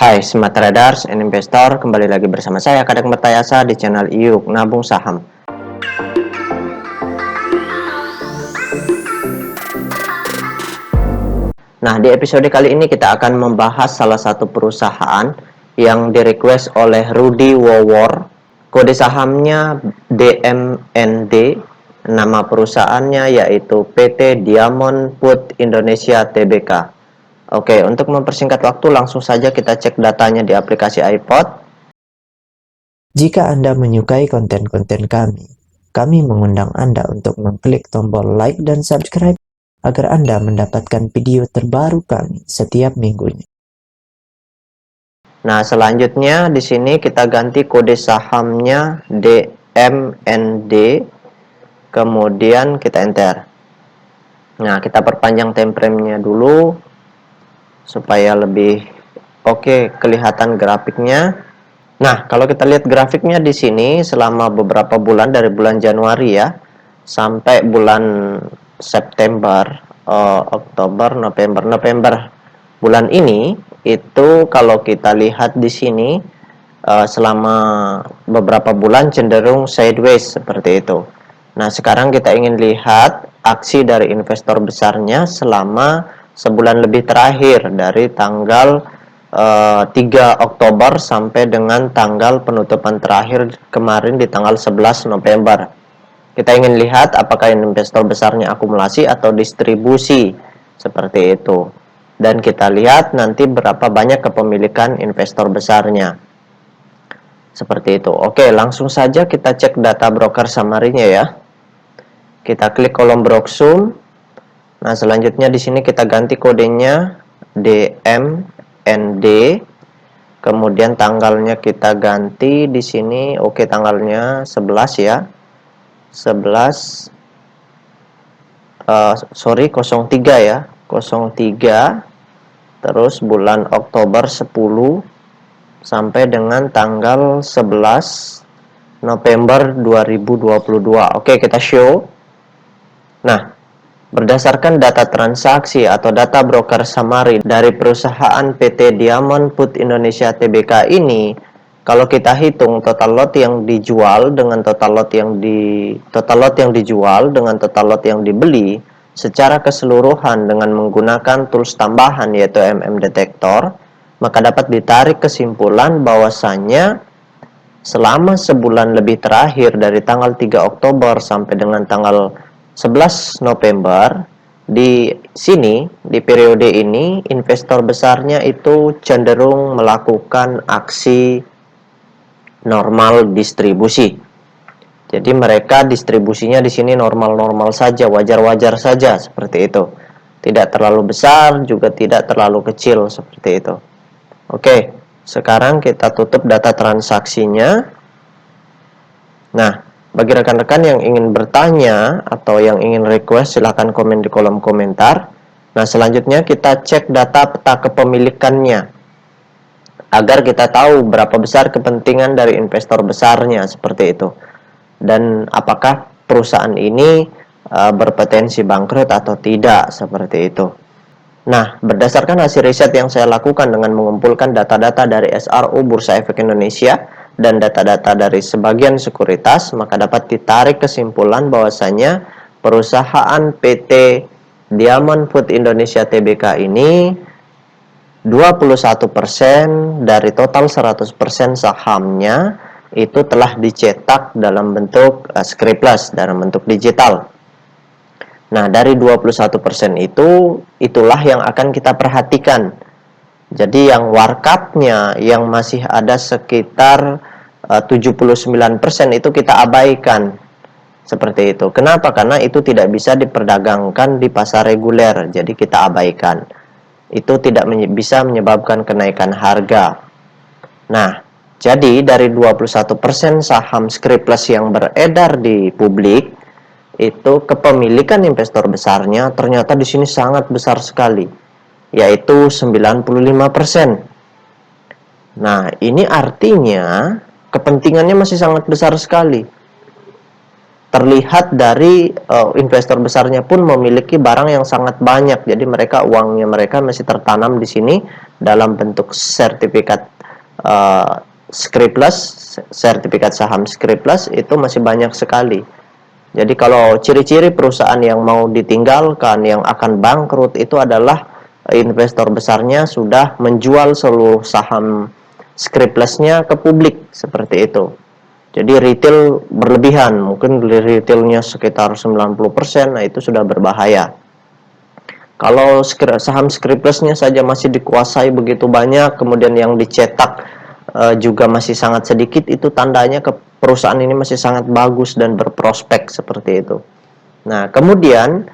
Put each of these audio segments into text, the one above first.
Hai Smart Traders and Investor, kembali lagi bersama saya Kadek Mertayasa di channel IYUK Nabung Saham. Nah, di episode kali ini kita akan membahas salah satu perusahaan yang direquest oleh Rudy Wowor. Kode sahamnya DMND, nama perusahaannya yaitu PT Diamond Food Indonesia Tbk. Oke, untuk mempersingkat waktu langsung saja kita cek datanya di aplikasi iPod. Jika Anda menyukai konten-konten kami mengundang Anda untuk mengklik tombol like dan subscribe agar Anda mendapatkan video terbaru kami setiap minggunya. Nah, selanjutnya di sini kita ganti kode sahamnya DMND, kemudian kita enter. Nah, kita perpanjang time frame-nya dulu supaya lebih oke kelihatan grafiknya. Nah, kalau kita lihat grafiknya di sini selama beberapa bulan dari bulan Januari ya sampai bulan September, Oktober, November bulan ini itu kalau kita lihat di sini selama beberapa bulan cenderung sideways seperti itu. Nah, sekarang kita ingin lihat aksi dari investor besarnya selama sebulan lebih terakhir dari tanggal 3 Oktober sampai dengan tanggal penutupan terakhir kemarin di tanggal 11 November. Kita ingin lihat apakah investor besarnya akumulasi atau distribusi seperti itu. Dan kita lihat nanti berapa banyak kepemilikan investor besarnya. Seperti itu. Oke, langsung saja kita cek data broker summary-nya ya. Kita klik kolom Broksum. Nah, selanjutnya di sini kita ganti kodenya DMND. Kemudian tanggalnya kita ganti di sini. Oke, tanggalnya 11 ya. 11 03 ya. 03 terus bulan Oktober 10 sampai dengan tanggal 11 November 2022. Oke, kita show. Nah, berdasarkan data transaksi atau data broker summary dari perusahaan PT Diamond Food Indonesia Tbk ini, kalau kita hitung total lot yang dijual dengan total lot yang dijual dengan total lot yang dibeli secara keseluruhan dengan menggunakan tools tambahan yaitu Detektor, maka dapat ditarik kesimpulan bahwasannya selama sebulan lebih terakhir dari tanggal 3 Oktober sampai dengan tanggal 11 November, di sini, di periode ini, investor besarnya itu cenderung melakukan aksi normal distribusi. Jadi mereka distribusinya di sini normal-normal saja, wajar-wajar saja seperti itu. Tidak terlalu besar, juga tidak terlalu kecil seperti itu. Oke, sekarang kita tutup data transaksinya. Nah, bagi rekan-rekan yang ingin bertanya atau yang ingin request, silahkan komen di kolom komentar. Nah, selanjutnya kita cek data peta kepemilikannya agar kita tahu berapa besar kepentingan dari investor besarnya seperti itu. Dan apakah perusahaan ini berpotensi bangkrut atau tidak seperti itu. Nah, berdasarkan hasil riset yang saya lakukan dengan mengumpulkan data-data dari SRO Bursa Efek Indonesia dan data-data dari sebagian sekuritas, maka dapat ditarik kesimpulan bahwasanya perusahaan PT Diamond Food Indonesia Tbk ini 21% dari total 100% sahamnya itu telah dicetak dalam bentuk scriptless, dalam bentuk digital. Nah, dari 21% itulah yang akan kita perhatikan. Jadi yang warkapnya yang masih ada sekitar 79% itu kita abaikan. Seperti itu. Kenapa? Karena itu tidak bisa diperdagangkan di pasar reguler. Jadi kita abaikan. Itu tidak bisa menyebabkan kenaikan harga. Nah, jadi dari 21% saham scriptless yang beredar di publik, itu kepemilikan investor besarnya ternyata di sini sangat besar sekali, yaitu 95%. Nah, ini artinya kepentingannya masih sangat besar sekali. terlihat dari investor besarnya pun memiliki barang yang sangat banyak. Jadi uangnya mereka masih tertanam di sini dalam bentuk sertifikat sertifikat saham Scriptless itu masih banyak sekali. Jadi kalau ciri-ciri perusahaan yang mau ditinggalkan, yang akan bangkrut, itu adalah investor besarnya sudah menjual seluruh saham Scriptless-nya ke publik, seperti itu. Jadi retail berlebihan, mungkin retailnya sekitar 90%, nah itu sudah berbahaya. Kalau saham Scriptless-nya saja masih dikuasai begitu banyak, kemudian yang dicetak juga masih sangat sedikit, itu tandanya perusahaan ini masih sangat bagus dan berprospek seperti itu. Nah, kemudian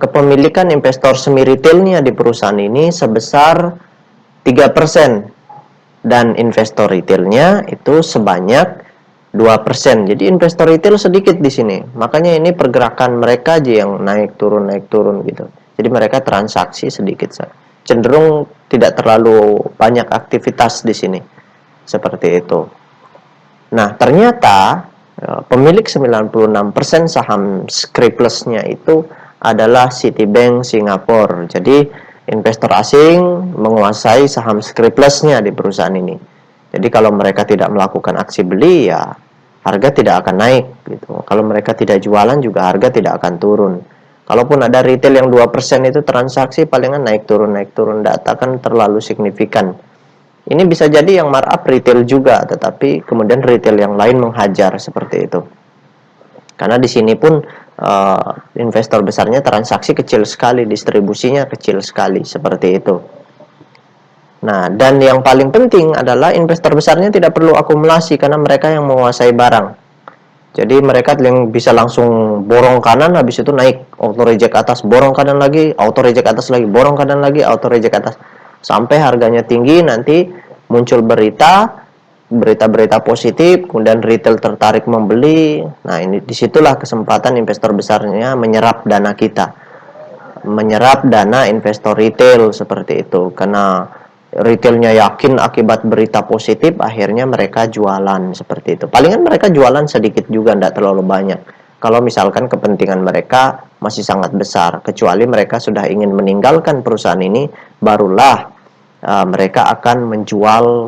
kepemilikan investor semi retailnya di perusahaan ini sebesar 3%, dan investor retailnya itu sebanyak 2%. Jadi investor retail sedikit di sini. Makanya ini pergerakan mereka aja yang naik turun gitu. Jadi mereka transaksi sedikit saja. Cenderung tidak terlalu banyak aktivitas di sini. Seperti itu. Nah, ternyata pemilik 96% saham Scriptless-nya itu adalah Citibank Singapura. Jadi investor asing menguasai saham Scriptless-nya di perusahaan ini. Jadi kalau mereka tidak melakukan aksi beli, ya harga tidak akan naik gitu. Kalau mereka tidak jualan juga harga tidak akan turun. Kalaupun ada retail yang 2% itu transaksi palingan naik turun, data kan terlalu signifikan. Ini bisa jadi yang markup retail juga, tetapi kemudian retail yang lain menghajar seperti itu. Karena di sini pun investor besarnya transaksi kecil sekali, distribusinya kecil sekali, seperti itu. Nah, dan yang paling penting adalah investor besarnya tidak perlu akumulasi karena mereka yang menguasai barang. Jadi mereka yang bisa langsung borong kanan, habis itu naik, auto reject atas, borong kanan lagi, auto reject atas lagi, borong kanan lagi, auto reject atas. Sampai harganya tinggi, nanti muncul berita positif, kemudian retail tertarik membeli. Nah, ini disitulah kesempatan investor besarnya menyerap dana kita. Menyerap dana investor retail seperti itu. Karena retailnya yakin akibat berita positif, akhirnya mereka jualan seperti itu. Palingan mereka jualan sedikit juga, tidak terlalu banyak. Kalau misalkan kepentingan mereka masih sangat besar, kecuali mereka sudah ingin meninggalkan perusahaan ini, barulah mereka akan menjual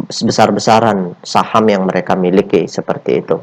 sebesar-besaran saham yang mereka miliki seperti itu.